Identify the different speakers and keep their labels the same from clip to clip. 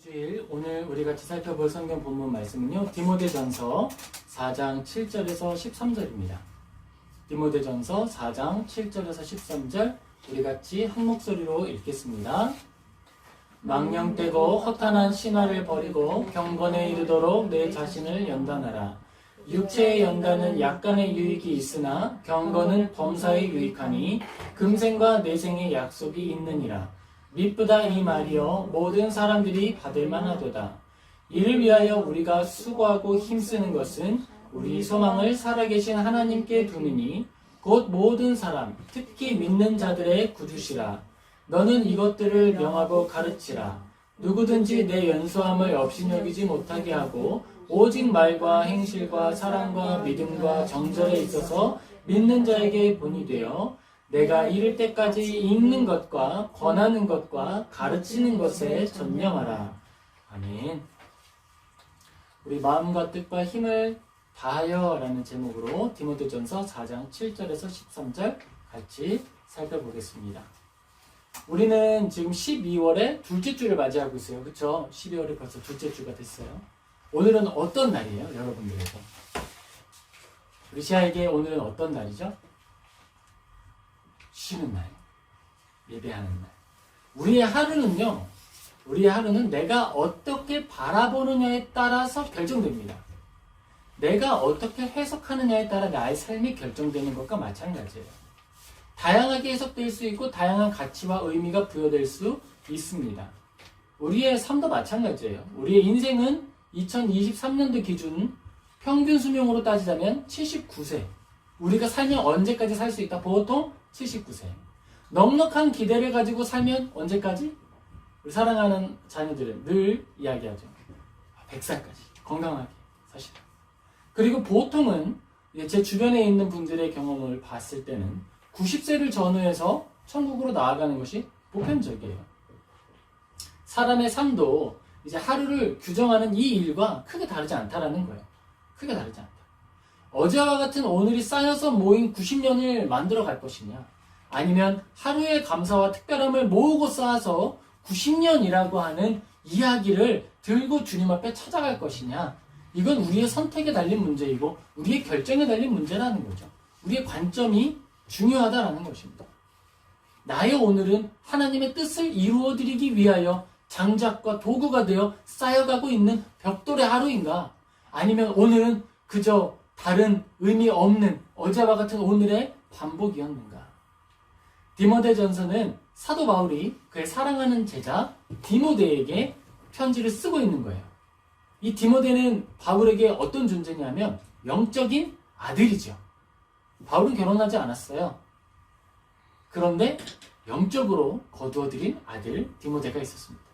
Speaker 1: 주일 오늘 우리 같이 살펴볼 성경 본문 말씀은요. 디모데전서 4장 7절에서 13절입니다. 디모데전서 4장 7절에서 13절 우리 같이 한 목소리로 읽겠습니다. 망령되고 허탄한 신화를 버리고 경건에 이르도록 내 자신을 연단하라. 육체의 연단은 약간의 유익이 있으나 경건은 범사에 유익하니 금생과 내생의 약속이 있느니라. 미쁘다 이 말이여 모든 사람들이 받을 만하도다. 이를 위하여 우리가 수고하고 힘쓰는 것은 우리 소망을 살아계신 하나님께 두느니 곧 모든 사람 특히 믿는 자들의 구주시라. 너는 이것들을 명하고 가르치라. 누구든지 내 연소함을 업신여기지 못하게 하고 오직 말과 행실과 사랑과 믿음과 정절에 있어서 믿는 자에게 본이 되어 내가 이를 때까지 읽는 것과 권하는 것과 가르치는 것에 전념하라. 아멘. 우리 마음과 뜻과 힘을 다하여 라는 제목으로 디모데전서 4장 7절에서 13절 같이 살펴보겠습니다. 우리는 지금 12월에 둘째 주를 맞이하고 있어요. 그렇죠? 12월이 벌써 둘째 주가 됐어요. 오늘은 어떤 날이에요? 여러분들에게. 우리 시아에게 오늘은 어떤 날이죠? 쉬는 날, 예배하는 날. 우리의 하루는 내가 어떻게 바라보느냐에 따라서 결정됩니다. 내가 어떻게 해석하느냐에 따라 나의 삶이 결정되는 것과 마찬가지예요. 다양하게 해석될 수 있고 다양한 가치와 의미가 부여될 수 있습니다. 우리의 삶도 마찬가지예요. 우리의 인생은 2023년도 기준 평균 수명으로 따지자면 79세. 우리가 살면 언제까지 살 수 있다? 보통 79세. 넉넉한 기대를 가지고 살면 언제까지? 우리 사랑하는 자녀들은 늘 이야기하죠. 100살까지 건강하게 사시라. 그리고 보통은 제 주변에 있는 분들의 경험을 봤을 때는 90세를 전후해서 천국으로 나아가는 것이 보편적이에요. 사람의 삶도 이제 하루를 규정하는 이 일과 크게 다르지 않다라는 거예요. 크게 다르지 않다. 어제와 같은 오늘이 쌓여서 모인 90년을 만들어 갈 것이냐, 아니면 하루의 감사와 특별함을 모으고 쌓아서 90년이라고 하는 이야기를 들고 주님 앞에 찾아갈 것이냐, 이건 우리의 선택에 달린 문제이고 우리의 결정에 달린 문제라는 거죠. 우리의 관점이 중요하다라는 것입니다. 나의 오늘은 하나님의 뜻을 이루어드리기 위하여 장작과 도구가 되어 쌓여가고 있는 벽돌의 하루인가, 아니면 오늘은 그저 다른 의미 없는 어제와 같은 오늘의 반복이었는가. 디모데전서는 사도 바울이 그의 사랑하는 제자 디모데에게 편지를 쓰고 있는 거예요. 이 디모데는 바울에게 어떤 존재냐면 영적인 아들이죠. 바울은 결혼하지 않았어요. 그런데 영적으로 거두어들인 아들 디모데가 있었습니다.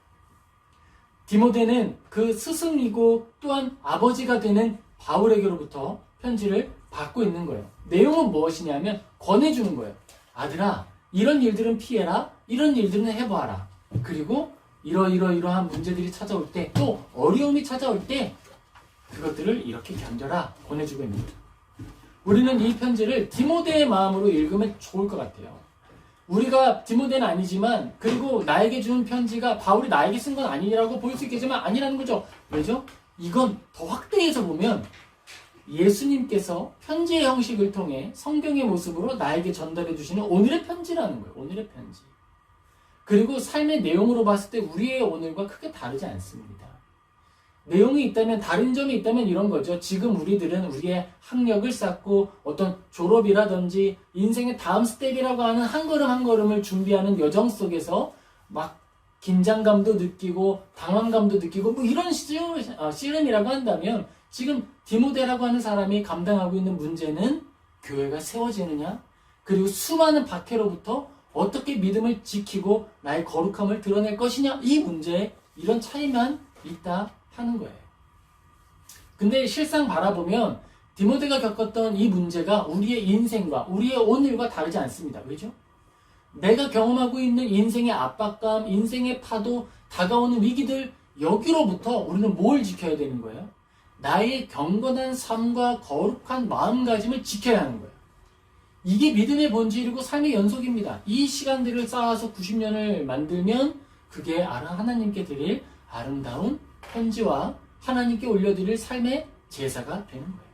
Speaker 1: 디모데는 그 스승이고 또한 아버지가 되는 바울에게로부터 편지를 받고 있는 거예요. 내용은 무엇이냐면 권해주는 거예요. 아들아, 이런 일들은 피해라. 이런 일들은 해보아라. 그리고 이러한 문제들이 찾아올 때, 또 어려움이 찾아올 때 그것들을 이렇게 견뎌라. 권해주고 있는 거예요. 우리는 이 편지를 디모데의 마음으로 읽으면 좋을 것 같아요. 우리가 디모데는 아니지만, 그리고 나에게 준 편지가 바울이 나에게 쓴 건 아니라고 볼 수 있겠지만 아니라는 거죠. 왜죠? 이건 더 확대해서 보면 예수님께서 편지의 형식을 통해 성경의 모습으로 나에게 전달해 주시는 오늘의 편지라는 거예요. 오늘의 편지. 그리고 삶의 내용으로 봤을 때 우리의 오늘과 크게 다르지 않습니다. 내용이 있다면, 다른 점이 있다면 이런 거죠. 지금 우리들은 우리의 학력을 쌓고 어떤 졸업이라든지 인생의 다음 스텝이라고 하는 한 걸음 한 걸음을 준비하는 여정 속에서 막 긴장감도 느끼고 당황감도 느끼고 뭐 이런 씨름이라고 한다면, 지금 디모데라고 하는 사람이 감당하고 있는 문제는 교회가 세워지느냐, 그리고 수많은 박해로부터 어떻게 믿음을 지키고 나의 거룩함을 드러낼 것이냐, 이 문제에 이런 차이만 있다 하는 거예요. 근데 실상 바라보면 디모데가 겪었던 이 문제가 우리의 인생과 우리의 오늘과 다르지 않습니다. 왜죠? 내가 경험하고 있는 인생의 압박감, 인생의 파도, 다가오는 위기들, 여기로부터 우리는 뭘 지켜야 되는 거예요? 나의 경건한 삶과 거룩한 마음가짐을 지켜야 하는 거예요. 이게 믿음의 본질이고 삶의 연속입니다. 이 시간들을 쌓아서 90년을 만들면 그게 하나님께 드릴 아름다운 편지와 하나님께 올려드릴 삶의 제사가 되는 거예요.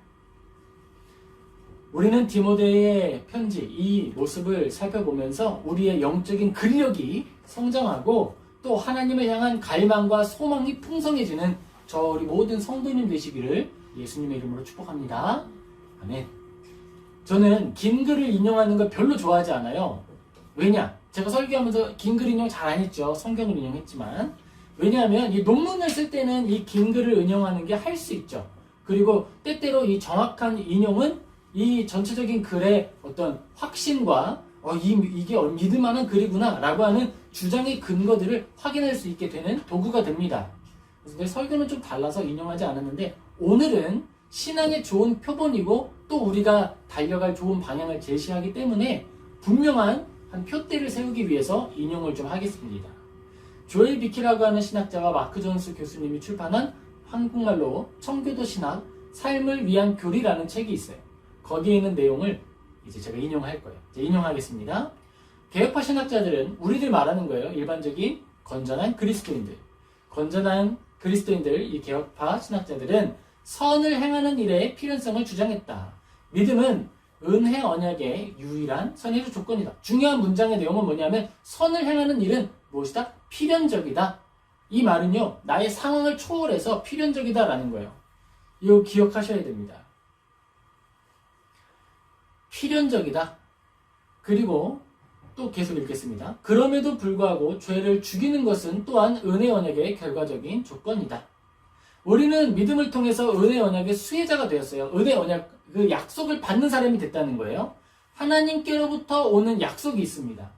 Speaker 1: 우리는 디모데의 편지, 이 모습을 살펴보면서 우리의 영적인 근력이 성장하고 또 하나님을 향한 갈망과 소망이 풍성해지는 저 우리 모든 성도님 되시기를 예수님의 이름으로 축복합니다. 아멘. 저는 긴 글을 인용하는 걸 별로 좋아하지 않아요. 왜냐? 제가 설교하면서 긴 글 인용 잘 안 했죠. 성경을 인용했지만. 왜냐하면 이 논문을 쓸 때는 이 긴 글을 인용하는 게 할 수 있죠. 그리고 때때로 이 정확한 인용은 이 전체적인 글의 어떤 확신과 이게 믿을만한 글이구나 라고 하는 주장의 근거들을 확인할 수 있게 되는 도구가 됩니다. 그래서 설교는 좀 달라서 인용하지 않았는데 오늘은 신앙의 좋은 표본이고 또 우리가 달려갈 좋은 방향을 제시하기 때문에 분명한 한 표대를 세우기 위해서 인용을 좀 하겠습니다. 조엘 비키라고 하는 신학자와 마크 존스 교수님이 출판한 한국말로 청교도 신학 삶을 위한 교리라는 책이 있어요. 거기에 있는 내용을 이제 제가 인용할 거예요. 이제 인용하겠습니다. 개혁파 신학자들은 우리들 말하는 거예요. 일반적인 건전한 그리스도인들. 건전한 그리스도인들, 이 개혁파 신학자들은 선을 행하는 일의 필연성을 주장했다. 믿음은 은혜 언약의 유일한 선의의 조건이다. 중요한 문장의 내용은 뭐냐면 선을 행하는 일은 무엇이다? 필연적이다. 이 말은요, 나의 상황을 초월해서 필연적이다라는 거예요. 이거 기억하셔야 됩니다. 필연적이다. 그리고 또 계속 읽겠습니다. 그럼에도 불구하고 죄를 죽이는 것은 또한 은혜 언약의 결과적인 조건이다. 우리는 믿음을 통해서 은혜 언약의 수혜자가 되었어요. 은혜 언약, 그 약속을 받는 사람이 됐다는 거예요. 하나님께로부터 오는 약속이 있습니다.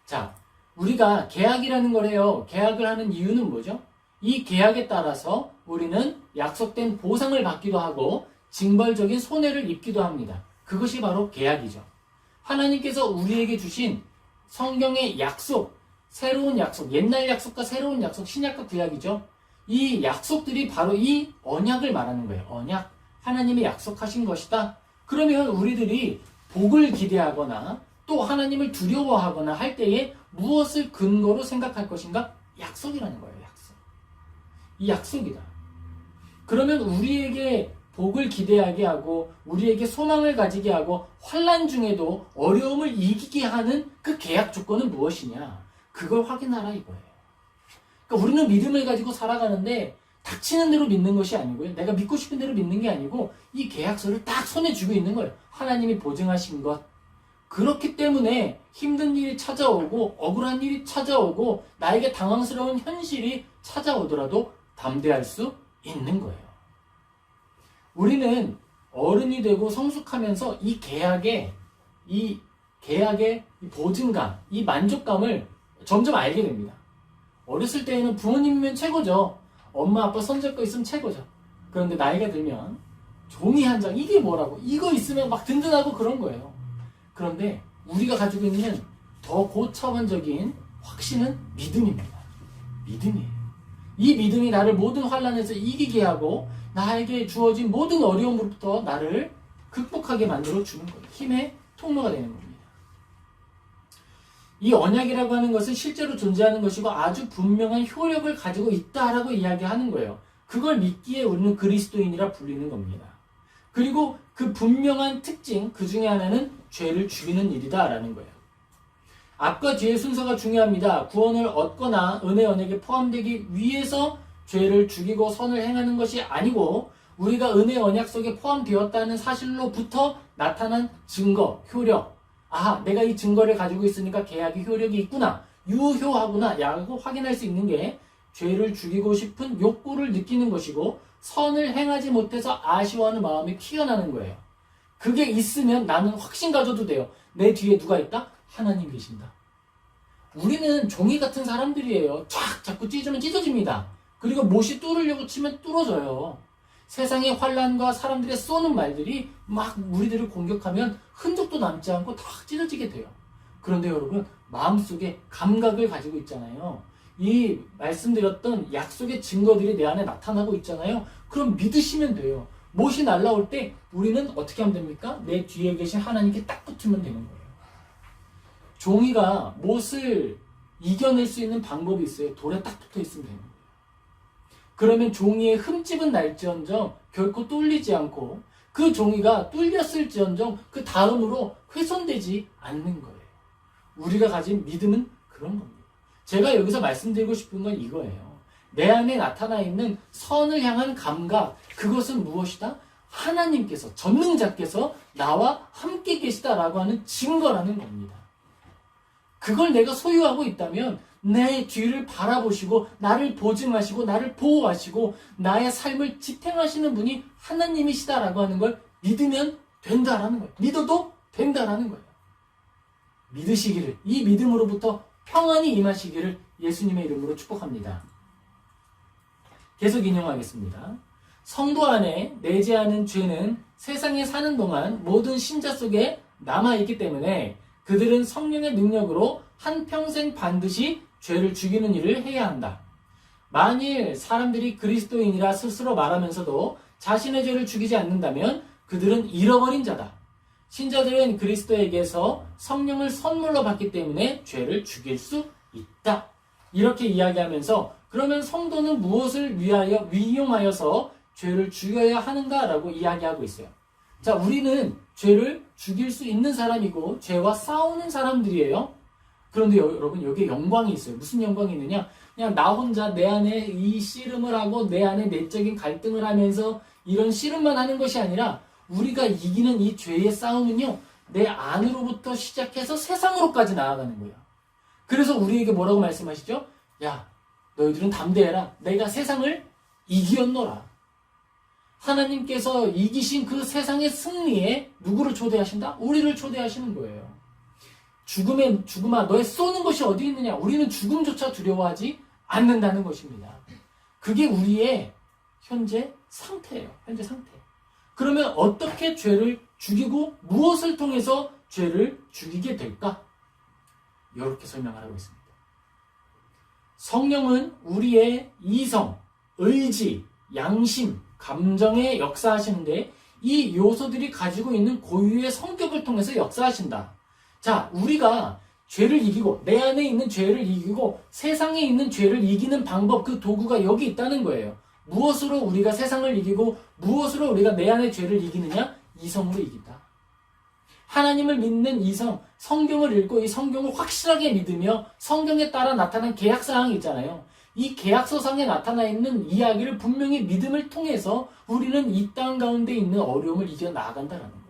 Speaker 1: 자, 우리가 계약이라는 걸 해요. 계약을 하는 이유는 뭐죠? 이 계약에 따라서 우리는 약속된 보상을 받기도 하고 징벌적인 손해를 입기도 합니다. 그것이 바로 계약이죠. 하나님께서 우리에게 주신 성경의 약속, 새로운 약속, 옛날 약속과 새로운 약속, 신약과 구약이죠. 이 약속들이 바로 이 언약을 말하는 거예요. 언약. 하나님이 약속하신 것이다. 그러면 우리들이 복을 기대하거나 또 하나님을 두려워하거나 할 때에 무엇을 근거로 생각할 것인가? 약속이라는 거예요. 약속. 이 약속이다. 그러면 우리에게 복을 기대하게 하고 우리에게 소망을 가지게 하고 환난 중에도 어려움을 이기게 하는 그 계약 조건은 무엇이냐? 그걸 확인하라 이거예요. 그러니까 우리는 믿음을 가지고 살아가는데 닥치는 대로 믿는 것이 아니고요. 내가 믿고 싶은 대로 믿는 게 아니고 이 계약서를 딱 손에 쥐고 있는 거예요. 하나님이 보증하신 것. 그렇기 때문에 힘든 일이 찾아오고 억울한 일이 찾아오고 나에게 당황스러운 현실이 찾아오더라도 담대할 수 있는 거예요. 우리는 어른이 되고 성숙하면서 이 계약의 이 보증감, 이 만족감을 점점 알게 됩니다. 어렸을 때에는 부모님이면 최고죠. 엄마, 아빠 손잡고 있으면 최고죠. 그런데 나이가 들면 종이 한 장, 이게 뭐라고? 이거 있으면 막 든든하고 그런 거예요. 그런데 우리가 가지고 있는 더 고차원적인 확신은 믿음입니다. 믿음이에요. 이 믿음이 나를 모든 환난에서 이기게 하고 나에게 주어진 모든 어려움으로부터 나를 극복하게 만들어 주는 거예요. 힘의 통로가 되는 겁니다. 이 언약이라고 하는 것은 실제로 존재하는 것이고 아주 분명한 효력을 가지고 있다라고 이야기하는 거예요. 그걸 믿기에 우리는 그리스도인이라 불리는 겁니다. 그리고 그 분명한 특징, 그 중에 하나는 죄를 죽이는 일이다라는 거예요. 앞과 뒤의 순서가 중요합니다. 구원을 얻거나 은혜 언약에 포함되기 위해서 죄를 죽이고 선을 행하는 것이 아니고 우리가 은혜 언약 속에 포함되었다는 사실로부터 나타난 증거, 효력. 아, 내가 이 증거를 가지고 있으니까 계약의 효력이 있구나, 유효하구나 라고 확인할 수 있는 게 죄를 죽이고 싶은 욕구를 느끼는 것이고 선을 행하지 못해서 아쉬워하는 마음이 피어나는 거예요. 그게 있으면 나는 확신 가져도 돼요. 내 뒤에 누가 있다? 하나님 계신다. 우리는 종이 같은 사람들이에요. 자꾸 찢으면 찢어집니다. 그리고 못이 뚫으려고 치면 뚫어져요. 세상의 환난과 사람들의 쏘는 말들이 막 우리들을 공격하면 흔적도 남지 않고 다 찢어지게 돼요. 그런데 여러분, 마음속에 감각을 가지고 있잖아요. 이 말씀드렸던 약속의 증거들이 내 안에 나타나고 있잖아요. 그럼 믿으시면 돼요. 못이 날라올 때 우리는 어떻게 하면 됩니까? 내 뒤에 계신 하나님께 딱 붙으면 되는 거예요. 종이가 못을 이겨낼 수 있는 방법이 있어요. 돌에 딱 붙어 있으면 되는 거예요. 그러면 종이에 흠집은 날지언정 결코 뚫리지 않고 그 종이가 뚫렸을지언정 그 다음으로 훼손되지 않는 거예요. 우리가 가진 믿음은 그런 겁니다. 제가 여기서 말씀드리고 싶은 건 이거예요. 내 안에 나타나 있는 선을 향한 감각, 그것은 무엇이다? 하나님께서, 전능자께서 나와 함께 계시다라고 하는 증거라는 겁니다. 그걸 내가 소유하고 있다면 내 뒤를 바라보시고 나를 보증하시고 나를 보호하시고 나의 삶을 지탱하시는 분이 하나님이시다라고 하는 걸 믿으면 된다라는 거예요. 믿어도 된다라는 거예요. 믿으시기를, 이 믿음으로부터 평안이 임하시기를 예수님의 이름으로 축복합니다. 계속 인용하겠습니다. 성도 안에 내재하는 죄는 세상에 사는 동안 모든 신자 속에 남아있기 때문에 그들은 성령의 능력으로 한평생 반드시 죄를 죽이는 일을 해야 한다. 만일 사람들이 그리스도인이라 스스로 말하면서도 자신의 죄를 죽이지 않는다면 그들은 잃어버린 자다. 신자들은 그리스도에게서 성령을 선물로 받기 때문에 죄를 죽일 수 있다. 이렇게 이야기하면서 그러면 성도는 무엇을 위하여 위용하여서 죄를 죽여야 하는가라고 이야기하고 있어요. 자, 우리는 죄를 죽일 수 있는 사람이고 죄와 싸우는 사람들이에요. 그런데 여러분 여기에 영광이 있어요. 무슨 영광이 있느냐? 그냥 나 혼자 내 안에 이 씨름을 하고 내 안에 내적인 갈등을 하면서 이런 씨름만 하는 것이 아니라 우리가 이기는 이 죄의 싸움은요, 내 안으로부터 시작해서 세상으로까지 나아가는 거예요. 그래서 우리에게 뭐라고 말씀하시죠? 야, 너희들은 담대해라. 내가 세상을 이기었노라. 하나님께서 이기신 그 세상의 승리에 누구를 초대하신다? 우리를 초대하시는 거예요. 죽음아, 너의 쏘는 것이 어디 있느냐? 우리는 죽음조차 두려워하지 않는다는 것입니다. 그게 우리의 현재 상태예요. 현재 상태. 그러면 어떻게 죄를 죽이고 무엇을 통해서 죄를 죽이게 될까? 이렇게 설명하고 있습니다. 성령은 우리의 이성, 의지, 양심, 감정에 역사하시는데 이 요소들이 가지고 있는 고유의 성격을 통해서 역사하신다. 자, 우리가 죄를 이기고 내 안에 있는 죄를 이기고 세상에 있는 죄를 이기는 방법, 그 도구가 여기 있다는 거예요. 무엇으로 우리가 세상을 이기고 무엇으로 우리가 내 안의 죄를 이기느냐? 이성으로 이긴다. 하나님을 믿는 이성, 성경을 읽고 이 성경을 확실하게 믿으며 성경에 따라 나타난 계약사항이 있잖아요. 이 계약서상에 나타나 있는 이야기를 분명히 믿음을 통해서 우리는 이 땅 가운데 있는 어려움을 이겨나간다는 거예요.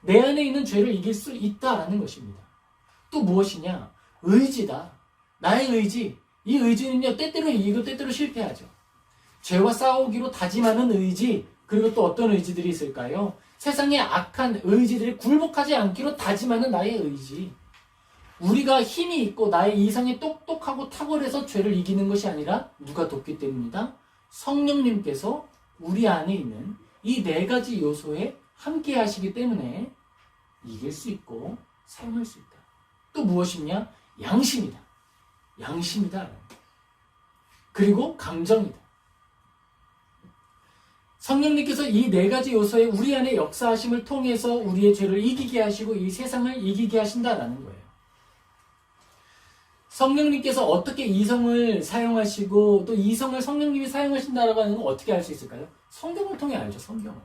Speaker 1: 내 안에 있는 죄를 이길 수 있다라는 것입니다. 또 무엇이냐? 의지다. 나의 의지. 이 의지는요, 때때로 이기고 때때로 실패하죠. 죄와 싸우기로 다짐하는 의지, 그리고 또 어떤 의지들이 있을까요? 세상의 악한 의지들이 굴복하지 않기로 다짐하는 나의 의지. 우리가 힘이 있고 나의 이성이 똑똑하고 탁월해서 죄를 이기는 것이 아니라 누가 돕기 때문이다? 성령님께서 우리 안에 있는 이 네 가지 요소에 함께 하시기 때문에 이길 수 있고 사용할 수 있다. 또 무엇이냐? 양심이다. 양심이다. 그리고 감정이다. 성령님께서 이 네 가지 요소에 우리 안에 역사하심을 통해서 우리의 죄를 이기게 하시고 이 세상을 이기게 하신다라는 거예요. 성령님께서 어떻게 이성을 사용하시고 또 이성을 성령님이 사용하신다라고 하는 건 어떻게 알 수 있을까요? 성경을 통해 알죠. 성경을.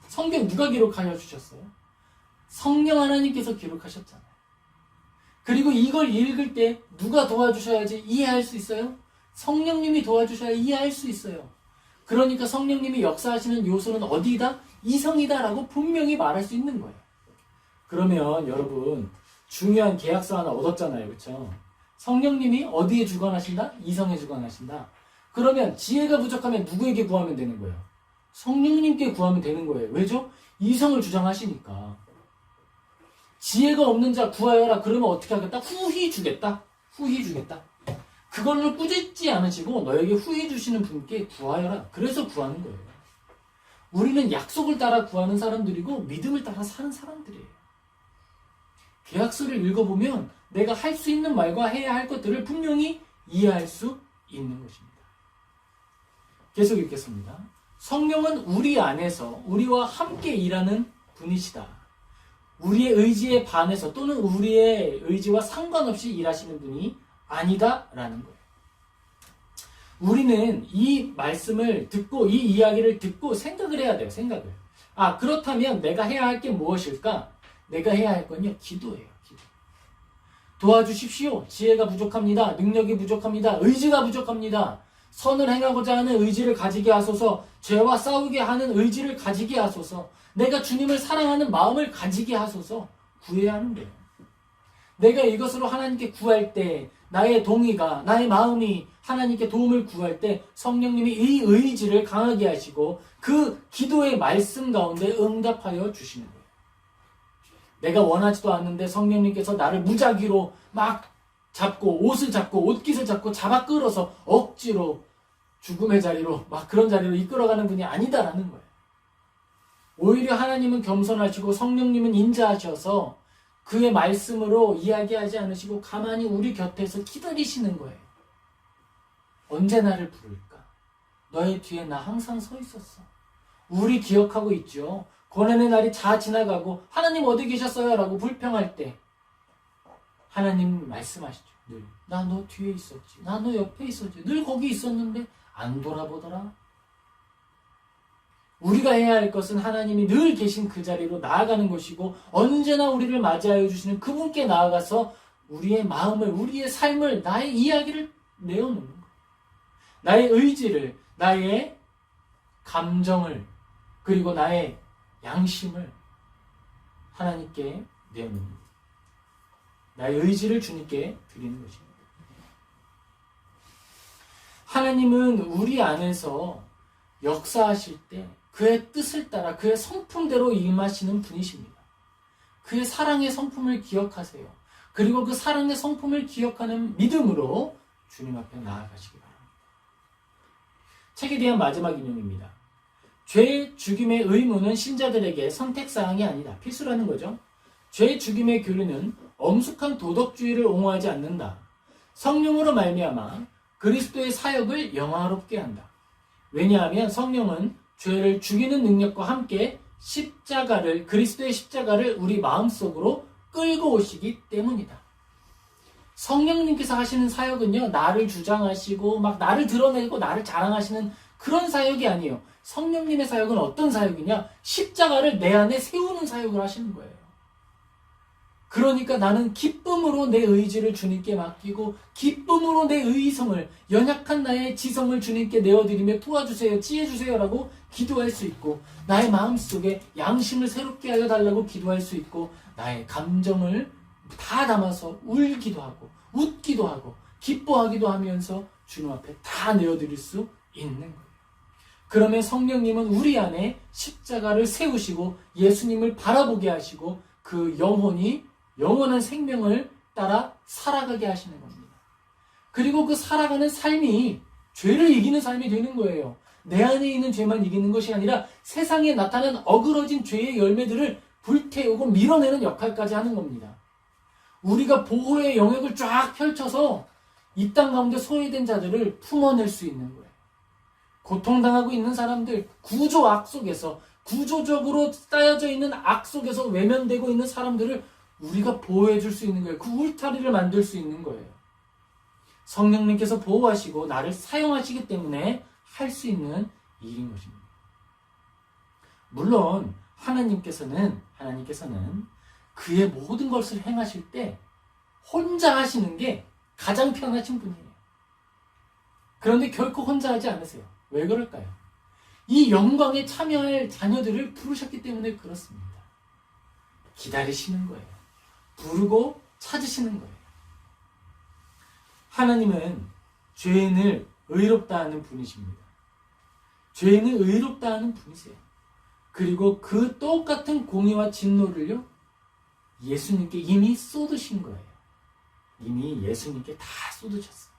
Speaker 1: 성경 누가 기록하여 주셨어요? 성령 하나님께서 기록하셨잖아요. 그리고 이걸 읽을 때 누가 도와주셔야지 이해할 수 있어요? 성령님이 도와주셔야 이해할 수 있어요. 그러니까 성령님이 역사하시는 요소는 어디다? 이성이다라고 분명히 말할 수 있는 거예요. 그러면 여러분 중요한 계약서 하나 얻었잖아요. 그렇죠? 성령님이 어디에 주관하신다? 이성에 주관하신다. 그러면 지혜가 부족하면 누구에게 구하면 되는 거예요? 성령님께 구하면 되는 거예요. 왜죠? 이성을 주장하시니까. 지혜가 없는 자 구하여라. 그러면 어떻게 하겠다? 후히 주겠다. 후히 주겠다. 그걸로 꾸짖지 않으시고 너에게 후히 주시는 분께 구하여라. 그래서 구하는 거예요. 우리는 약속을 따라 구하는 사람들이고 믿음을 따라 사는 사람들이에요. 계약서를 읽어보면 내가 할 수 있는 말과 해야 할 것들을 분명히 이해할 수 있는 것입니다. 계속 읽겠습니다. 성령은 우리 안에서 우리와 함께 일하는 분이시다. 우리의 의지에 반해서 또는 우리의 의지와 상관없이 일하시는 분이 아니다라는 거예요. 우리는 이 말씀을 듣고 이 이야기를 듣고 생각을 해야 돼요. 생각을. 그렇다면 내가 해야 할 게 무엇일까? 내가 해야 할 건요. 기도예요. 기도. 도와주십시오. 지혜가 부족합니다. 능력이 부족합니다. 의지가 부족합니다. 선을 행하고자 하는 의지를 가지게 하소서. 죄와 싸우게 하는 의지를 가지게 하소서. 내가 주님을 사랑하는 마음을 가지게 하소서. 구해야 하는 거예요. 내가 이것으로 하나님께 구할 때 나의 동의가, 나의 마음이 하나님께 도움을 구할 때 성령님이 이 의지를 강하게 하시고 그 기도의 말씀 가운데 응답하여 주시는 거예요. 내가 원하지도 않는데 성령님께서 나를 무작위로 막 잡고 옷을 잡고 옷깃을 잡고 잡아 끌어서 억지로 죽음의 자리로 막 그런 자리로 이끌어가는 분이 아니다라는 거예요. 오히려 하나님은 겸손하시고 성령님은 인자하셔서 그의 말씀으로 이야기하지 않으시고 가만히 우리 곁에서 기다리시는 거예요. 언제 나를 부를까? 너의 뒤에 나 항상 서 있었어. 우리 기억하고 있죠. 고난의 날이 다 지나가고 하나님 어디 계셨어요? 라고 불평할 때 하나님 말씀하시죠. 늘 나 너 뒤에 있었지. 나 너 옆에 있었지. 늘 거기 있었는데 안 돌아보더라. 우리가 해야 할 것은 하나님이 늘 계신 그 자리로 나아가는 것이고 언제나 우리를 맞이하여 주시는 그분께 나아가서 우리의 마음을, 우리의 삶을, 나의 이야기를 내어놓는 거예요. 나의 의지를, 나의 감정을, 그리고 나의 양심을 하나님께 내어놓는 거예요. 나의 의지를 주님께 드리는 것입니다. 하나님은 우리 안에서 역사하실 때 그의 뜻을 따라 그의 성품대로 임하시는 분이십니다. 그의 사랑의 성품을 기억하세요. 그리고 그 사랑의 성품을 기억하는 믿음으로 주님 앞에 나아가시기 바랍니다. 책에 대한 마지막 인용입니다. 죄 죽임의 의무는 신자들에게 선택사항이 아니다. 필수라는 거죠. 죄 죽임의 교류는 엄숙한 도덕주의를 옹호하지 않는다. 성령으로 말미암아 그리스도의 사역을 영화롭게 한다. 왜냐하면 성령은 죄를 죽이는 능력과 함께 그리스도의 십자가를 우리 마음속으로 끌고 오시기 때문이다. 성령님께서 하시는 사역은요, 나를 주장하시고 막 나를 드러내고 나를 자랑하시는 그런 사역이 아니에요. 성령님의 사역은 어떤 사역이냐? 십자가를 내 안에 세우는 사역을 하시는 거예요. 그러니까 나는 기쁨으로 내 의지를 주님께 맡기고 기쁨으로 내 의성을, 연약한 나의 지성을 주님께 내어드리며 도와주세요, 지혜주세요라고 기도할 수 있고 나의 마음속에 양심을 새롭게 하여 달라고 기도할 수 있고 나의 감정을 다 담아서 울기도 하고 웃기도 하고 기뻐하기도 하면서 주님 앞에 다 내어드릴 수 있는 거예요. 그러면 성령님은 우리 안에 십자가를 세우시고 예수님을 바라보게 하시고 그 영원한 생명을 따라 살아가게 하시는 겁니다. 그리고 그 살아가는 삶이 죄를 이기는 삶이 되는 거예요. 내 안에 있는 죄만 이기는 것이 아니라 세상에 나타난 어그러진 죄의 열매들을 불태우고 밀어내는 역할까지 하는 겁니다. 우리가 보호의 영역을 쫙 펼쳐서 이 땅 가운데 소외된 자들을 품어낼 수 있는 거예요. 고통당하고 있는 사람들, 구조 악 속에서, 구조적으로 쌓여져 있는 악 속에서 외면되고 있는 사람들을 우리가 보호해 줄 수 있는 거예요. 그 울타리를 만들 수 있는 거예요. 성령님께서 보호하시고 나를 사용하시기 때문에 할 수 있는 일인 것입니다. 물론 하나님께서는 그의 모든 것을 행하실 때 혼자 하시는 게 가장 편하신 분이에요. 그런데 결코 혼자 하지 않으세요. 왜 그럴까요? 이 영광에 참여할 자녀들을 부르셨기 때문에 그렇습니다. 기다리시는 거예요. 부르고 찾으시는 거예요. 하나님은 죄인을 의롭다 하는 분이십니다. 죄인을 의롭다 하는 분이세요. 그리고 그 똑같은 공의와 진노를요, 예수님께 이미 쏟으신 거예요. 이미 예수님께 다 쏟으셨어요.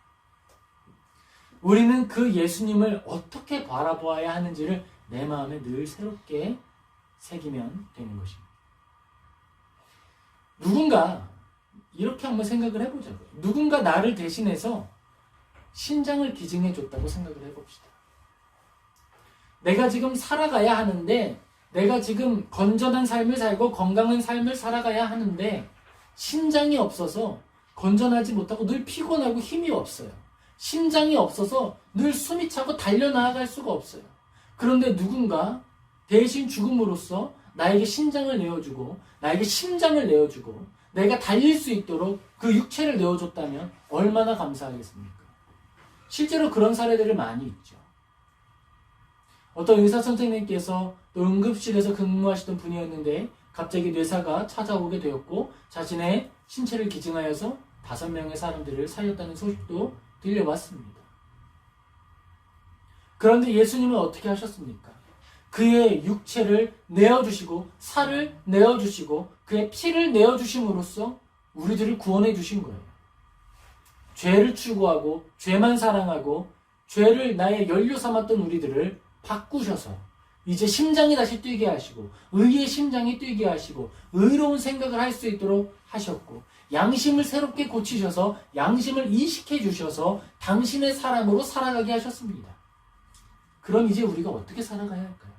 Speaker 1: 우리는 그 예수님을 어떻게 바라보아야 하는지를 내 마음에 늘 새롭게 새기면 되는 것입니다. 누군가 이렇게 한번 생각을 해보자고요. 누군가 나를 대신해서 신장을 기증해줬다고 생각을 해봅시다. 내가 지금 살아가야 하는데, 내가 지금 건전한 삶을 살고 건강한 삶을 살아가야 하는데 신장이 없어서 건전하지 못하고 늘 피곤하고 힘이 없어요. 심장이 없어서 늘 숨이 차고 달려나아갈 수가 없어요. 그런데 누군가 대신 죽음으로써 나에게 심장을 내어주고 나에게 심장을 내어주고 내가 달릴 수 있도록 그 육체를 내어줬다면 얼마나 감사하겠습니까? 실제로 그런 사례들이 많이 있죠. 어떤 의사 선생님께서 또 응급실에서 근무하시던 분이었는데 갑자기 뇌사가 찾아오게 되었고 자신의 신체를 기증하여서 5명의 사람들을 살렸다는 소식도 들려왔습니다. 그런데 예수님은 어떻게 하셨습니까? 그의 육체를 내어주시고 살을 내어주시고 그의 피를 내어주심으로써 우리들을 구원해 주신 거예요. 죄를 추구하고 죄만 사랑하고 죄를 나의 연료 삼았던 우리들을 바꾸셔서 이제 심장이 다시 뛰게 하시고 의의 심장이 뛰게 하시고 의로운 생각을 할 수 있도록 하셨고 양심을 새롭게 고치셔서 양심을 이식해 주셔서 당신의 사람으로 살아가게 하셨습니다. 그럼 이제 우리가 어떻게 살아가야 할까요?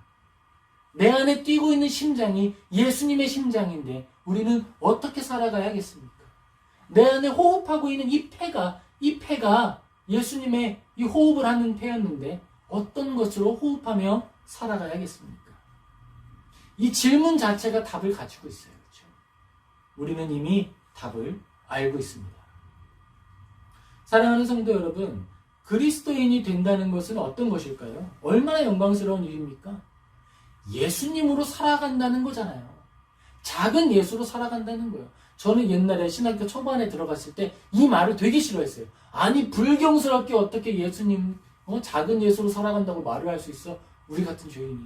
Speaker 1: 내 안에 뛰고 있는 심장이 예수님의 심장인데 우리는 어떻게 살아가야겠습니까? 내 안에 호흡하고 있는 이 폐가 예수님의 이 호흡을 하는 폐였는데 어떤 것으로 호흡하며 살아가야겠습니까? 이 질문 자체가 답을 가지고 있어요. 그렇죠? 우리는 이미 답을 알고 있습니다. 사랑하는 성도 여러분, 그리스도인이 된다는 것은 어떤 것일까요? 얼마나 영광스러운 일입니까? 예수님으로 살아간다는 거잖아요. 작은 예수로 살아간다는 거예요. 저는 옛날에 신학교 초반에 들어갔을 때 이 말을 되게 싫어했어요. 아니 불경스럽게 어떻게 예수님 작은 예수로 살아간다고 말을 할 수 있어? 우리 같은 죄인이.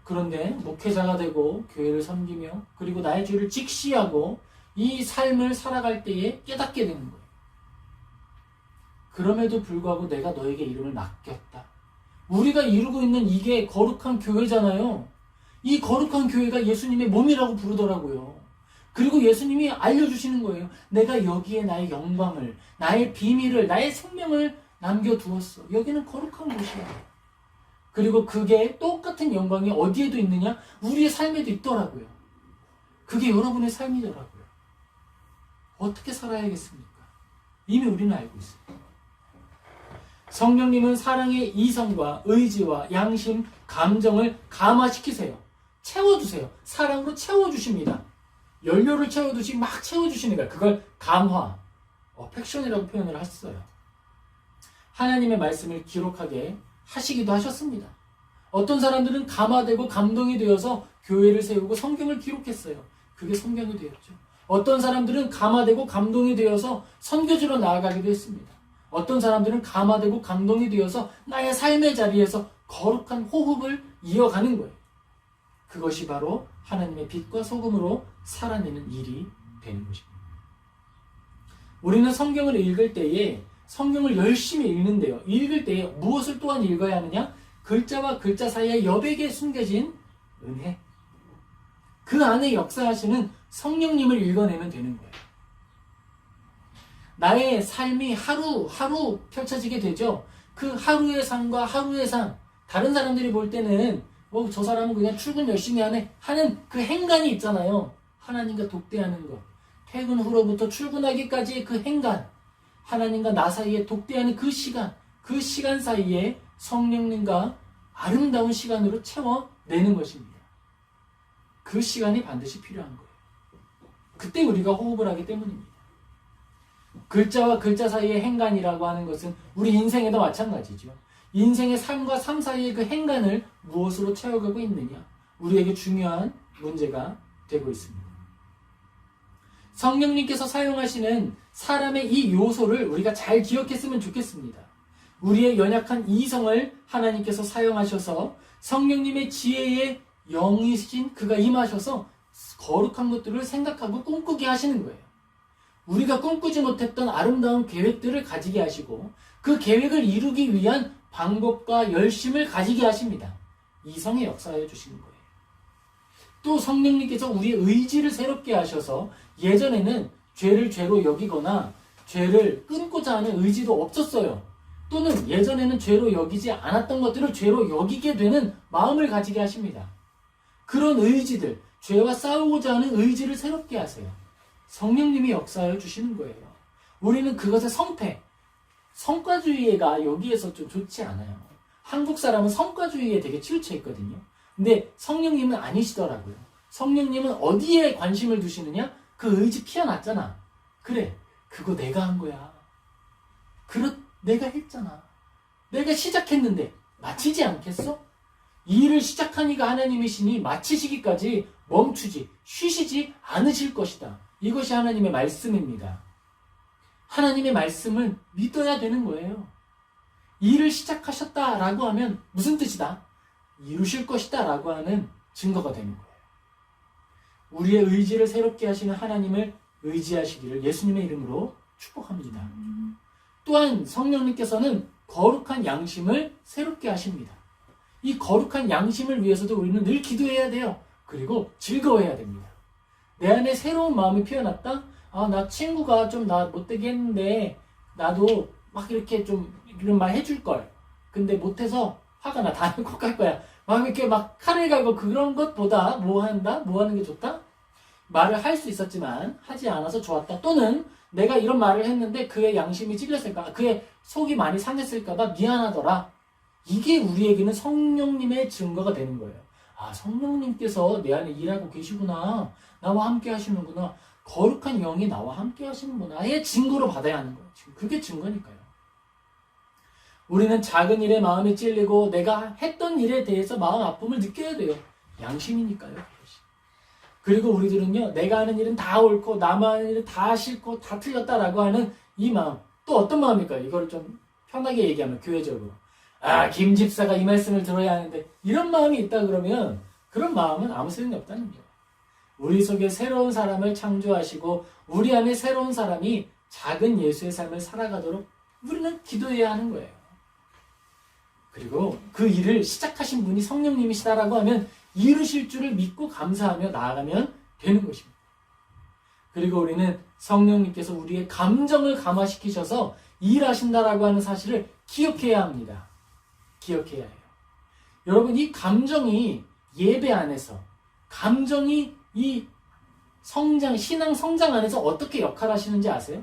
Speaker 1: 그런데 목회자가 되고 교회를 섬기며 그리고 나의 죄를 직시하고 이 삶을 살아갈 때에 깨닫게 되는 거예요. 그럼에도 불구하고 내가 너에게 이름을 맡겼다. 우리가 이루고 있는 이게 거룩한 교회잖아요. 이 거룩한 교회가 예수님의 몸이라고 부르더라고요. 그리고 예수님이 알려주시는 거예요. 내가 여기에 나의 영광을, 나의 비밀을, 나의 생명을 남겨두었어. 여기는 거룩한 곳이야. 그리고 그게 똑같은 영광이 어디에도 있느냐? 우리의 삶에도 있더라고요. 그게 여러분의 삶이더라고요. 어떻게 살아야겠습니까? 이미 우리는 알고 있어요. 성령님은 사랑의 이성과 의지와 양심, 감정을 감화시키세요. 채워주세요. 사랑으로 채워주십니다. 연료를 채워두시 막 채워주시는 거예요. 그걸 감화, 패션이라고 표현을 했어요. 하나님의 말씀을 기록하게 하시기도 하셨습니다. 어떤 사람들은 감화되고 감동이 되어서 교회를 세우고 성경을 기록했어요. 그게 성경이 되었죠. 어떤 사람들은 감화되고 감동이 되어서 선교지로 나아가기도 했습니다. 어떤 사람들은 감화되고 감동이 되어서 나의 삶의 자리에서 거룩한 호흡을 이어가는 거예요. 그것이 바로 하나님의 빛과 소금으로 살아내는 일이 되는 것입니다. 우리는 성경을 읽을 때에 성경을 열심히 읽는데요. 읽을 때에 무엇을 또한 읽어야 하느냐? 글자와 글자 사이에 여백에 숨겨진 은혜. 그 안에 역사하시는 성령님을 읽어내면 되는 거예요. 나의 삶이 하루하루 펼쳐지게 되죠. 그 하루의 삶과 하루의 삶. 다른 사람들이 볼 때는 저 사람은 그냥 출근 열심히 하는 그 행간이 있잖아요. 하나님과 독대하는 것. 퇴근 후로부터 출근하기까지의 그 행간. 하나님과 나 사이에 독대하는 그 시간 사이에 성령님과 아름다운 시간으로 채워내는 것입니다. 그 시간이 반드시 필요한 거예요. 그때 우리가 호흡을 하기 때문입니다. 글자와 글자 사이의 행간이라고 하는 것은 우리 인생에도 마찬가지죠. 인생의 삶과 삶 사이의 그 행간을 무엇으로 채워가고 있느냐? 우리에게 중요한 문제가 되고 있습니다. 성령님께서 사용하시는 사람의 이 요소를 우리가 잘 기억했으면 좋겠습니다. 우리의 연약한 이성을 하나님께서 사용하셔서 성령님의 지혜의 영이신 그가 임하셔서 거룩한 것들을 생각하고 꿈꾸게 하시는 거예요. 우리가 꿈꾸지 못했던 아름다운 계획들을 가지게 하시고 그 계획을 이루기 위한 방법과 열심을 가지게 하십니다. 이성의 역사해 주시는 거예요. 또 성령님께서 우리의 의지를 새롭게 하셔서 예전에는 죄를 죄로 여기거나 죄를 끊고자 하는 의지도 없었어요. 또는 예전에는 죄로 여기지 않았던 것들을 죄로 여기게 되는 마음을 가지게 하십니다. 그런 의지들, 죄와 싸우고자 하는 의지를 새롭게 하세요. 성령님이 역사하여 주시는 거예요. 우리는 그것의 성패, 성과주의가 여기에서 좀 좋지 않아요. 한국 사람은 성과주의에 되게 치우쳐 있거든요. 근데 성령님은 아니시더라고요. 성령님은 어디에 관심을 두시느냐? 그 의지 피어났잖아. 그래, 그거 내가 한 거야. 내가 했잖아. 내가 시작했는데 마치지 않겠어? 이 일을 시작한 이가 하나님이시니 마치시기까지 멈추지, 쉬시지 않으실 것이다. 이것이 하나님의 말씀입니다. 하나님의 말씀을 믿어야 되는 거예요. 이 일을 시작하셨다라고 하면 무슨 뜻이다? 이루실 것이다 라고 하는 증거가 되는 거예요. 우리의 의지를 새롭게 하시는 하나님을 의지하시기를 예수님의 이름으로 축복합니다. 또한 성령님께서는 거룩한 양심을 새롭게 하십니다. 이 거룩한 양심을 위해서도 우리는 늘 기도해야 돼요. 그리고 즐거워해야 됩니다. 내 안에 새로운 마음이 피어났다? 나 친구가 좀 나 못되게 했는데 나도 막 이렇게 좀 이런 말 해줄 걸. 근데 못해서 화가 나. 다음에 꼭 할 거야. 막 이렇게 막 칼을 갈고 그런 것보다 뭐 하는 게 좋다? 말을 할 수 있었지만 하지 않아서 좋았다. 또는 내가 이런 말을 했는데 그의 양심이 찔렸을까? 그의 속이 많이 상했을까봐 미안하더라. 이게 우리에게는 성령님의 증거가 되는 거예요. 성령님께서 내 안에 일하고 계시구나. 나와 함께 하시는구나. 거룩한 영이 나와 함께 하시는구나의 증거로 받아야 하는 거예요. 지금 그게 증거니까요. 우리는 작은 일에 마음이 찔리고 내가 했던 일에 대해서 마음 아픔을 느껴야 돼요. 양심이니까요. 그리고 우리들은요, 내가 하는 일은 다 옳고 나만 하는 일은 다 싫고 다 틀렸다라고 하는 이 마음. 또 어떤 마음일까요? 이걸 좀 편하게 얘기하면 교회적으로. 김 집사가 이 말씀을 들어야 하는데 이런 마음이 있다 그러면 그런 마음은 아무 소용이 없다는 거예요. 우리 속에 새로운 사람을 창조하시고 우리 안에 새로운 사람이 작은 예수의 삶을 살아가도록 우리는 기도해야 하는 거예요. 그리고 그 일을 시작하신 분이 성령님이시다라고 하면 이루실 줄을 믿고 감사하며 나아가면 되는 것입니다. 그리고 우리는 성령님께서 우리의 감정을 감화시키셔서 일하신다라고 하는 사실을 기억해야 합니다. 기억해야 해요. 여러분, 이 감정이 예배 안에서, 감정이 이 신앙 성장 안에서 어떻게 역할을 하시는지 아세요?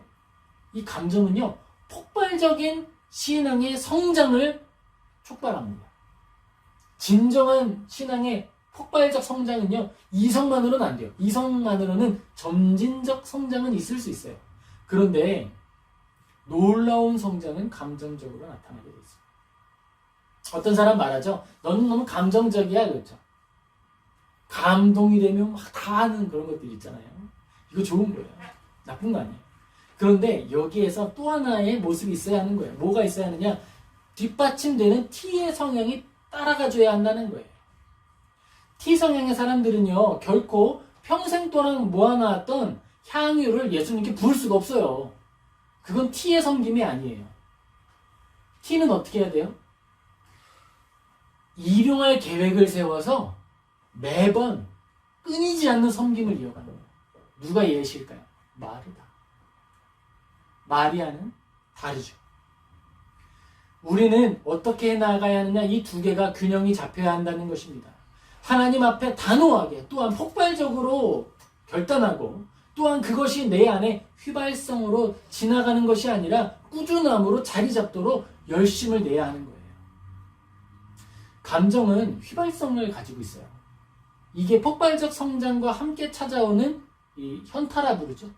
Speaker 1: 이 감정은요, 폭발적인 신앙의 성장을 촉발합니다. 진정한 신앙의 폭발적 성장은요, 이성만으로는 안 돼요. 이성만으로는 점진적 성장은 있을 수 있어요. 그런데 놀라운 성장은 감정적으로 나타나게 돼 있어요. 어떤 사람 말하죠. 너는 너무 감정적이야. 그렇죠. 감동이 되면 막 다 하는 그런 것들 있잖아요. 이거 좋은 거예요. 나쁜 거 아니에요. 그런데 여기에서 또 하나의 모습이 있어야 하는 거예요. 뭐가 있어야 하느냐? 뒷받침되는 T의 성향이 따라가줘야 한다는 거예요. T 성향의 사람들은요, 결코 평생 동안 모아놨던 향유를 예수님께 부을 수가 없어요. 그건 T의 섬김이 아니에요. T는 어떻게 해야 돼요? 일용할 계획을 세워서 매번 끊이지 않는 섬김을 이어가는 거예요. 누가 예시일까요? 마르다. 마리아는 다르죠. 우리는 어떻게 해나가야 하느냐, 이 두 개가 균형이 잡혀야 한다는 것입니다. 하나님 앞에 단호하게, 또한 폭발적으로 결단하고, 또한 그것이 내 안에 휘발성으로 지나가는 것이 아니라 꾸준함으로 자리 잡도록 열심을 내야 하는 거예요. 감정은 휘발성을 가지고 있어요. 이게 폭발적 성장과 함께 찾아오는 이 현타라 부르죠.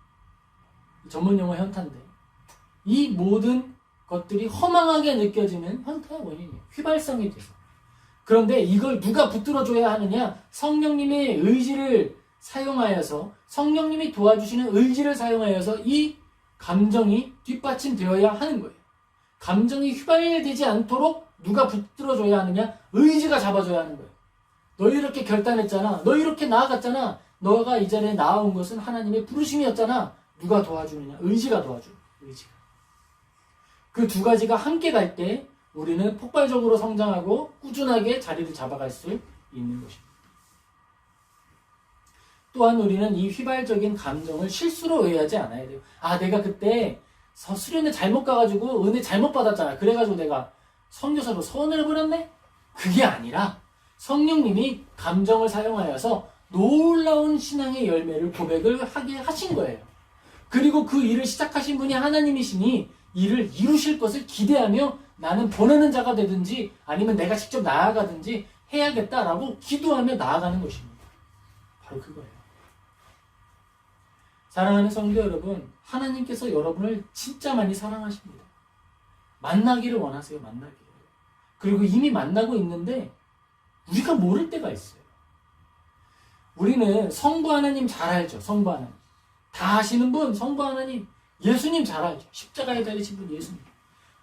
Speaker 1: 전문 용어 현타인데, 이 모든 것들이 허망하게 느껴지는 현타의 원인이에요. 휘발성이 돼서. 그런데 이걸 누가 붙들어줘야 하느냐? 성령님의 의지를 사용하여서, 성령님이 도와주시는 의지를 사용하여서 이 감정이 뒷받침되어야 하는 거예요. 감정이 휘발되지 않도록 누가 붙들어줘야 하느냐? 의지가 잡아줘야 하는 거예요. 너 이렇게 결단했잖아. 너 이렇게 나아갔잖아. 너가 이 자리에 나아온 것은 하나님의 부르심이었잖아. 누가 도와주느냐? 의지가 도와줘요. 의지가. 그 두 가지가 함께 갈 때 우리는 폭발적으로 성장하고 꾸준하게 자리를 잡아갈 수 있는 것입니다. 또한 우리는 이 휘발적인 감정을 실수로 오해하지 않아야 돼요. 내가 그때 수련회 잘못 가가지고 은혜 잘못 받았잖아. 그래가지고 내가 선교사로 서원을 해버렸네? 그게 아니라 성령님이 감정을 사용하여서 놀라운 신앙의 열매를 고백을 하게 하신 거예요. 그리고 그 일을 시작하신 분이 하나님이시니 이를 이루실 것을 기대하며 나는 보내는 자가 되든지 아니면 내가 직접 나아가든지 해야겠다라고 기도하며 나아가는 것입니다. 바로 그거예요. 사랑하는 성도 여러분, 하나님께서 여러분을 진짜 많이 사랑하십니다. 만나기를 원하세요. 만나기를. 그리고 이미 만나고 있는데 우리가 모를 때가 있어요. 우리는 성부 하나님 잘 알죠. 성부 하나님. 다 아시는 분, 성부 하나님. 예수님 잘 알죠. 십자가에 달리신 분 예수님.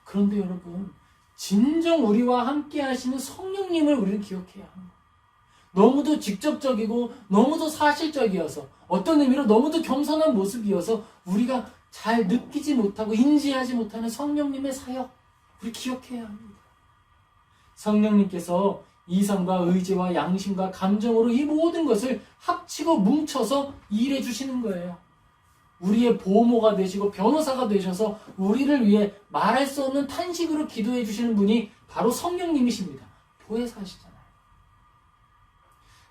Speaker 1: 그런데 여러분, 진정 우리와 함께 하시는 성령님을 우리는 기억해야 합니다. 너무도 직접적이고 너무도 사실적이어서 어떤 의미로 너무도 겸손한 모습이어서 우리가 잘 느끼지 못하고 인지하지 못하는 성령님의 사역, 우리 기억해야 합니다. 성령님께서 이성과 의지와 양심과 감정으로 이 모든 것을 합치고 뭉쳐서 일해 주시는 거예요. 우리의 보호모가 되시고 변호사가 되셔서 우리를 위해 말할 수 없는 탄식으로 기도해 주시는 분이 바로 성령님이십니다. 보혜사시잖아요.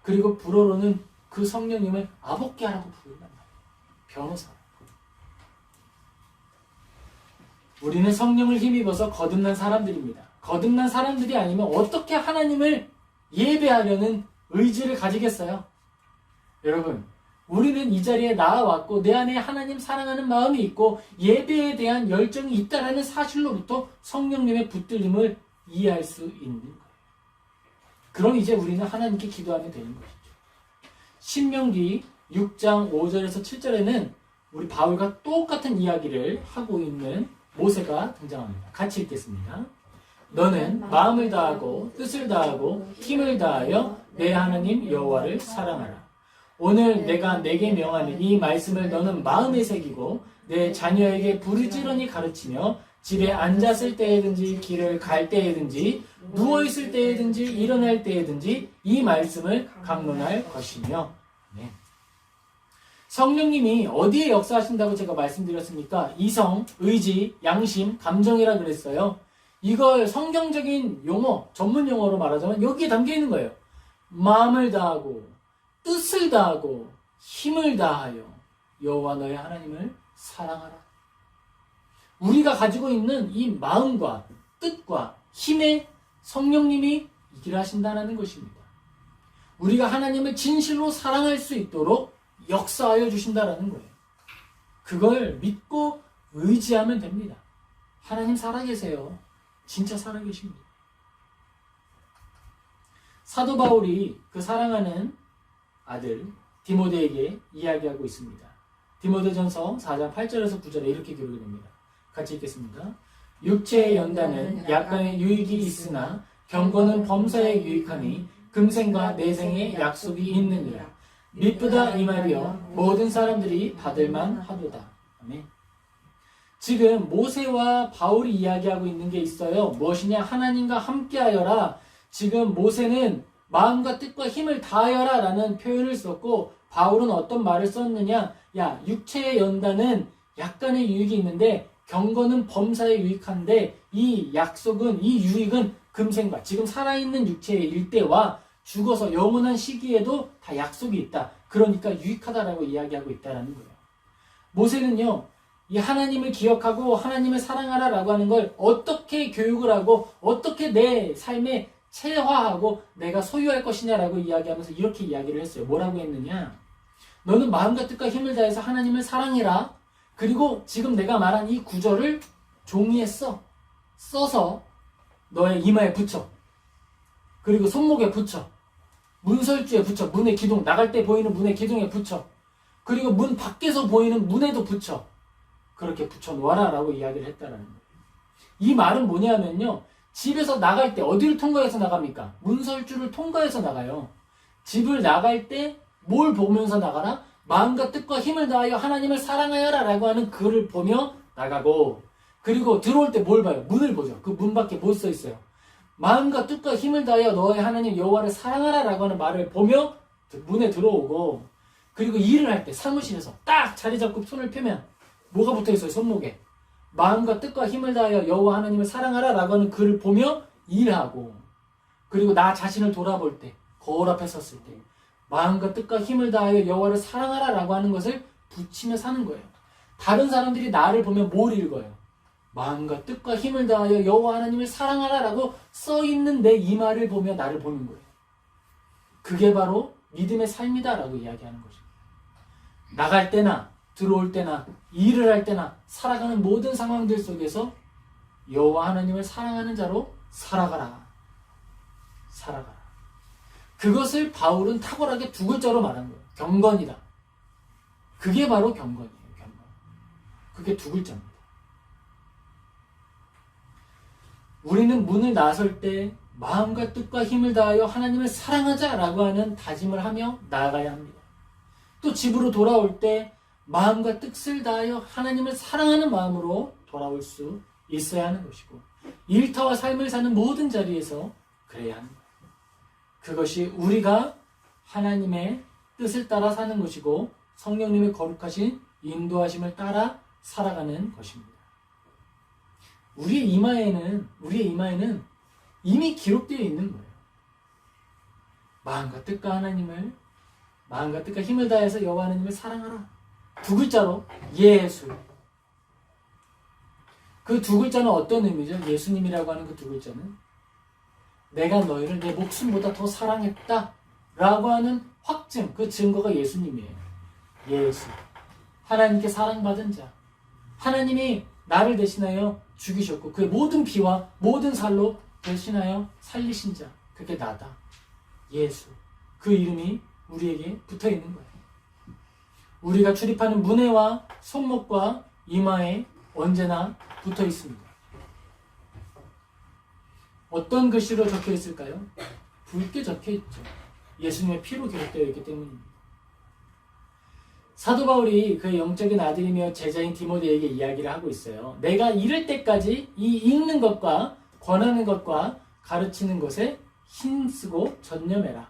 Speaker 1: 그리고 불어로는 그 성령님을 아보게라고 부른단 말이에요. 변호사. 우리는 성령을 힘입어서 거듭난 사람들입니다. 거듭난 사람들이 아니면 어떻게 하나님을 예배하려는 의지를 가지겠어요? 여러분, 우리는 이 자리에 나와왔고 내 안에 하나님 사랑하는 마음이 있고 예배에 대한 열정이 있다는 사실로부터 성령님의 붙들림을 이해할 수 있는 거예요. 그럼 이제 우리는 하나님께 기도하면 되는 것이죠. 신명기 6장 5절에서 7절에는 우리 바울과 똑같은 이야기를 하고 있는 모세가 등장합니다. 같이 읽겠습니다. 너는 마음을 다하고 뜻을 다하고 힘을 다하여 내 하나님 여호와를 사랑하라. 오늘 내가 내게 명하는 이 말씀을 너는 마음에 새기고 내 자녀에게 부르짖으니 가르치며 집에 앉았을 때에든지 길을 갈 때에든지 누워있을 때에든지 일어날 때에든지 이 말씀을 강론할 것이며. 네. 성령님이 어디에 역사하신다고 제가 말씀드렸습니까? 이성, 의지, 양심, 감정이라 그랬어요. 이걸 성경적인 용어, 전문 용어로 말하자면 여기에 담겨있는 거예요. 마음을 다하고 뜻을 다하고 힘을 다하여 여호와 너의 하나님을 사랑하라. 우리가 가지고 있는 이 마음과 뜻과 힘에 성령님이 일을 하신다는 것입니다. 우리가 하나님을 진실로 사랑할 수 있도록 역사하여 주신다는 거예요. 그걸 믿고 의지하면 됩니다. 하나님 살아계세요. 진짜 살아계십니다. 사도 바울이 그 사랑하는 아들 디모데에게 이야기하고 있습니다. 디모데전서 4장 8절에서 9절에 이렇게 기록이 됩니다. 같이 읽겠습니다. 육체의 연단은 약간의 유익이 있으나 경고는 범사에 유익하니 금생과 내생의 약속이 있느니라. 미쁘다 이 말이여 모든 사람들이 받을만 하도다. 아멘. 지금 모세와 바울이 이야기하고 있는 게 있어요. 무엇이냐? 하나님과 함께하여라. 지금 모세는 마음과 뜻과 힘을 다하여라 라는 표현을 썼고 바울은 어떤 말을 썼느냐? 야, 육체의 연단은 약간의 유익이 있는데 경건은 범사에 유익한데 이 약속은, 이 유익은 금생과 지금 살아있는 육체의 일대와 죽어서 영원한 시기에도 다 약속이 있다. 그러니까 유익하다라고 이야기하고 있다는 거예요. 모세는요, 이 하나님을 기억하고 하나님을 사랑하라 라고 하는 걸 어떻게 교육을 하고 어떻게 내 삶에 체화하고 내가 소유할 것이냐라고 이야기하면서 이렇게 이야기를 했어요. 뭐라고 했느냐? 너는 마음과 뜻과 힘을 다해서 하나님을 사랑해라. 그리고 지금 내가 말한 이 구절을 종이에 써서 너의 이마에 붙여. 그리고 손목에 붙여. 문설주에 붙여. 문의 기둥, 나갈 때 보이는 문의 기둥에 붙여. 그리고 문 밖에서 보이는 문에도 붙여. 그렇게 붙여놓아라 라고 이야기를 했다라는 거예요. 이 말은 뭐냐면요. 집에서 나갈 때 어디를 통과해서 나갑니까? 문설주를 통과해서 나가요. 집을 나갈 때 뭘 보면서 나가나? 마음과 뜻과 힘을 다하여 하나님을 사랑하여라 라고 하는 글을 보며 나가고, 그리고 들어올 때 뭘 봐요? 문을 보죠. 그 문 밖에 뭐 써 있어요? 마음과 뜻과 힘을 다하여 너의 하나님 여호와를 사랑하라 라고 하는 말을 보며 문에 들어오고, 그리고 일을 할 때 사무실에서 딱 자리 잡고 손을 펴면 뭐가 붙어 있어요? 손목에. 마음과 뜻과 힘을 다하여 여호와 하나님을 사랑하라 라고 하는 글을 보며 일하고, 그리고 나 자신을 돌아볼 때, 거울 앞에 섰을 때 마음과 뜻과 힘을 다하여 여호와를 사랑하라 라고 하는 것을 붙이며 사는 거예요. 다른 사람들이 나를 보면 뭘 읽어요? 마음과 뜻과 힘을 다하여 여호와 하나님을 사랑하라 라고 써있는 내 이 말을 보며 나를 보는 거예요. 그게 바로 믿음의 삶이다 라고 이야기하는 것입니다. 나갈 때나 들어올 때나 일을 할 때나 살아가는 모든 상황들 속에서 여호와 하나님을 사랑하는 자로 살아가라. 살아가라. 그것을 바울은 탁월하게 두 글자로 말한 거예요. 경건이다. 그게 바로 경건이에요. 경건. 그게 두 글자입니다. 우리는 문을 나설 때 마음과 뜻과 힘을 다하여 하나님을 사랑하자라고 하는 다짐을 하며 나아가야 합니다. 또 집으로 돌아올 때 마음과 뜻을 다하여 하나님을 사랑하는 마음으로 돌아올 수 있어야 하는 것이고, 일터와 삶을 사는 모든 자리에서 그래야 합니다. 그것이 우리가 하나님의 뜻을 따라 사는 것이고 성령님의 거룩하신 인도하심을 따라 살아가는 것입니다. 우리의 이마에는 이미 기록되어 있는 거예요. 마음과 뜻과 힘을 다해서 여호와 하나님을 사랑하라. 두 글자로 예수. 그 두 글자는 어떤 의미죠? 예수님이라고 하는 그 두 글자는 내가 너희를 내 목숨보다 더 사랑했다 라고 하는 확증, 그 증거가 예수님이에요. 예수. 하나님께 사랑받은 자. 하나님이 나를 대신하여 죽이셨고 그의 모든 피와 모든 살로 대신하여 살리신 자. 그게 나다. 예수. 그 이름이 우리에게 붙어 있는 거예요. 우리가 출입하는 문에와 손목과 이마에 언제나 붙어 있습니다. 어떤 글씨로 적혀 있을까요? 붉게 적혀 있죠. 예수님의 피로 기록되어 있기 때문입니다. 사도 바울이 그의 영적인 아들이며 제자인 디모데에게 이야기를 하고 있어요. 내가 이를 때까지 이 읽는 것과 권하는 것과 가르치는 것에 힘쓰고 전념해라.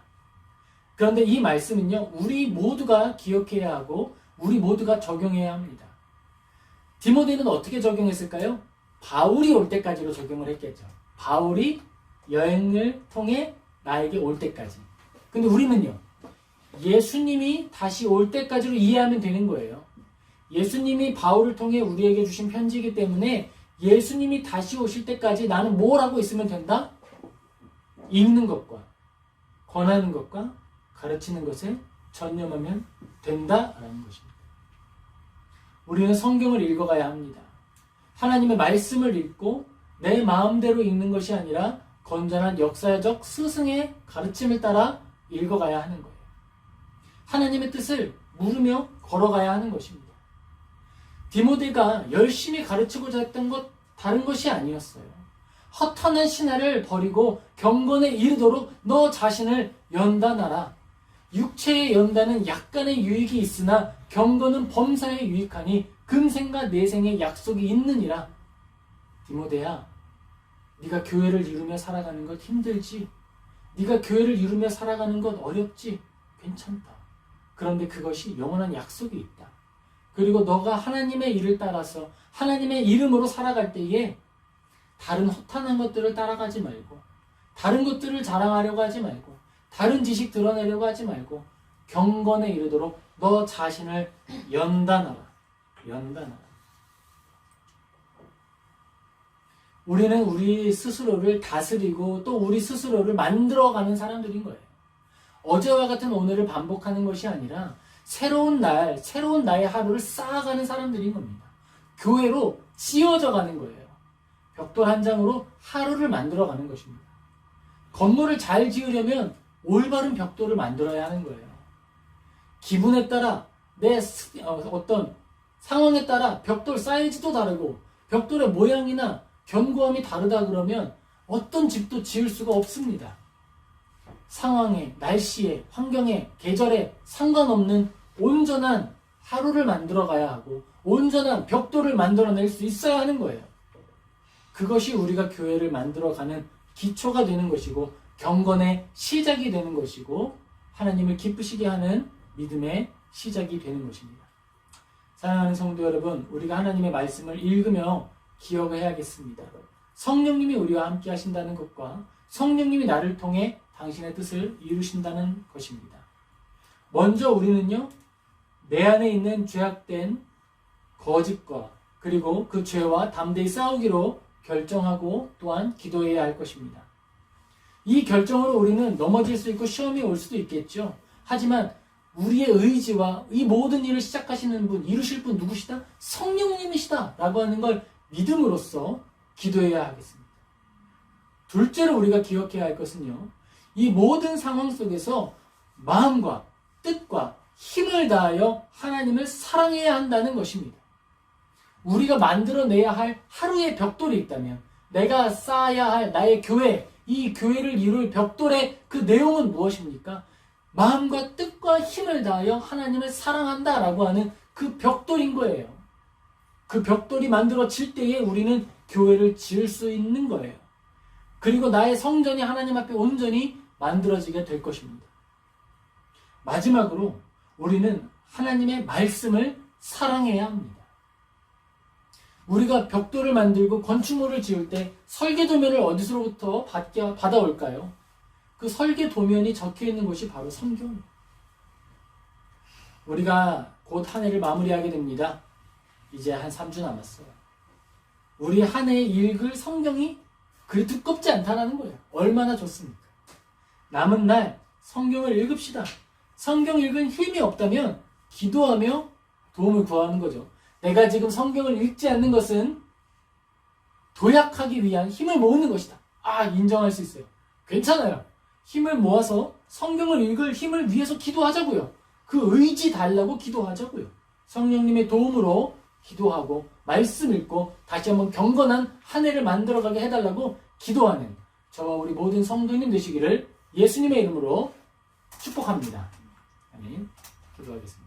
Speaker 1: 그런데 이 말씀은요, 우리 모두가 기억해야 하고 우리 모두가 적용해야 합니다. 디모데는 어떻게 적용했을까요? 바울이 올 때까지로 적용을 했겠죠. 바울이 여행을 통해 나에게 올 때까지. 근데 우리는요, 예수님이 다시 올 때까지로 이해하면 되는 거예요. 예수님이 바울을 통해 우리에게 주신 편지이기 때문에 예수님이 다시 오실 때까지 나는 뭘 하고 있으면 된다? 읽는 것과 권하는 것과 가르치는 것에 전념하면 된다라는 것입니다. 우리는 성경을 읽어가야 합니다. 하나님의 말씀을 읽고 내 마음대로 읽는 것이 아니라 건전한 역사적 스승의 가르침을 따라 읽어가야 하는 거예요. 하나님의 뜻을 물으며 걸어가야 하는 것입니다. 디모데가 열심히 가르치고자 했던 것 다른 것이 아니었어요. 허탄한 신화를 버리고 경건에 이르도록 너 자신을 연단하라. 육체의 연단은 약간의 유익이 있으나 경건은 범사에 유익하니 금생과 내생의 약속이 있느니라. 디모데야, 네가 교회를 이루며 살아가는 것 힘들지? 네가 교회를 이루며 살아가는 것 어렵지? 괜찮다. 그런데 그것이 영원한 약속이 있다. 그리고 너가 하나님의 일을 따라서 하나님의 이름으로 살아갈 때에 다른 허탄한 것들을 따라가지 말고, 다른 것들을 자랑하려고 하지 말고, 다른 지식 드러내려고 하지 말고 경건에 이르도록 너 자신을 연단하라. 연단하라. 우리는 우리 스스로를 다스리고 또 우리 스스로를 만들어가는 사람들인 거예요. 어제와 같은 오늘을 반복하는 것이 아니라 새로운 날, 새로운 나의 하루를 쌓아가는 사람들인 겁니다. 교회로 지어져 가는 거예요. 벽돌 한 장으로 하루를 만들어가는 것입니다. 건물을 잘 지으려면 올바른 벽돌을 만들어야 하는 거예요. 기분에 따라 내 어떤 상황에 따라 벽돌 사이즈도 다르고 벽돌의 모양이나 견고함이 다르다 그러면 어떤 집도 지을 수가 없습니다. 상황에, 날씨에, 환경에, 계절에 상관없는 온전한 하루를 만들어 가야 하고 온전한 벽돌을 만들어낼 수 있어야 하는 거예요. 그것이 우리가 교회를 만들어가는 기초가 되는 것이고 경건의 시작이 되는 것이고 하나님을 기쁘시게 하는 믿음의 시작이 되는 것입니다. 사랑하는 성도 여러분, 우리가 하나님의 말씀을 읽으며 기억해야겠습니다. 성령님이 우리와 함께 하신다는 것과 성령님이 나를 통해 당신의 뜻을 이루신다는 것입니다. 먼저 우리는요, 내 안에 있는 죄악된 거짓과 그리고 그 죄와 담대히 싸우기로 결정하고 또한 기도해야 할 것입니다. 이 결정으로 우리는 넘어질 수 있고 시험이 올 수도 있겠죠. 하지만 우리의 의지와 이 모든 일을 시작하시는 분, 이루실 분 누구시다? 성령님이시다 라고 하는 걸 믿음으로써 기도해야 하겠습니다. 둘째로 우리가 기억해야 할 것은요, 이 모든 상황 속에서 마음과 뜻과 힘을 다하여 하나님을 사랑해야 한다는 것입니다. 우리가 만들어내야 할 하루의 벽돌이 있다면, 내가 쌓아야 할 나의 교회, 이 교회를 이룰 벽돌의 그 내용은 무엇입니까? 마음과 뜻과 힘을 다하여 하나님을 사랑한다라고 하는 그 벽돌인 거예요. 그 벽돌이 만들어질 때에 우리는 교회를 지을 수 있는 거예요. 그리고 나의 성전이 하나님 앞에 온전히 만들어지게 될 것입니다. 마지막으로 우리는 하나님의 말씀을 사랑해야 합니다. 우리가 벽돌을 만들고 건축물을 지을 때 설계도면을 어디서부터 받아올까요? 그 설계도면이 적혀있는 곳이 바로 성경이에요. 우리가 곧 한 해를 마무리하게 됩니다. 이제 한 3주 남았어요. 우리 한 해 읽을 성경이 그리 두껍지 않다는 거예요. 얼마나 좋습니까? 남은 날 성경을 읽읍시다. 성경 읽은 힘이 없다면 기도하며 도움을 구하는 거죠. 내가 지금 성경을 읽지 않는 것은 도약하기 위한 힘을 모으는 것이다. 인정할 수 있어요. 괜찮아요. 힘을 모아서 성경을 읽을 힘을 위해서 기도하자고요. 그 의지 달라고 기도하자고요. 성령님의 도움으로 기도하고 말씀 읽고 다시 한번 경건한 한 해를 만들어가게 해달라고 기도하는 저와 우리 모든 성도님 되시기를 예수님의 이름으로 축복합니다. 아멘. 기도하겠습니다.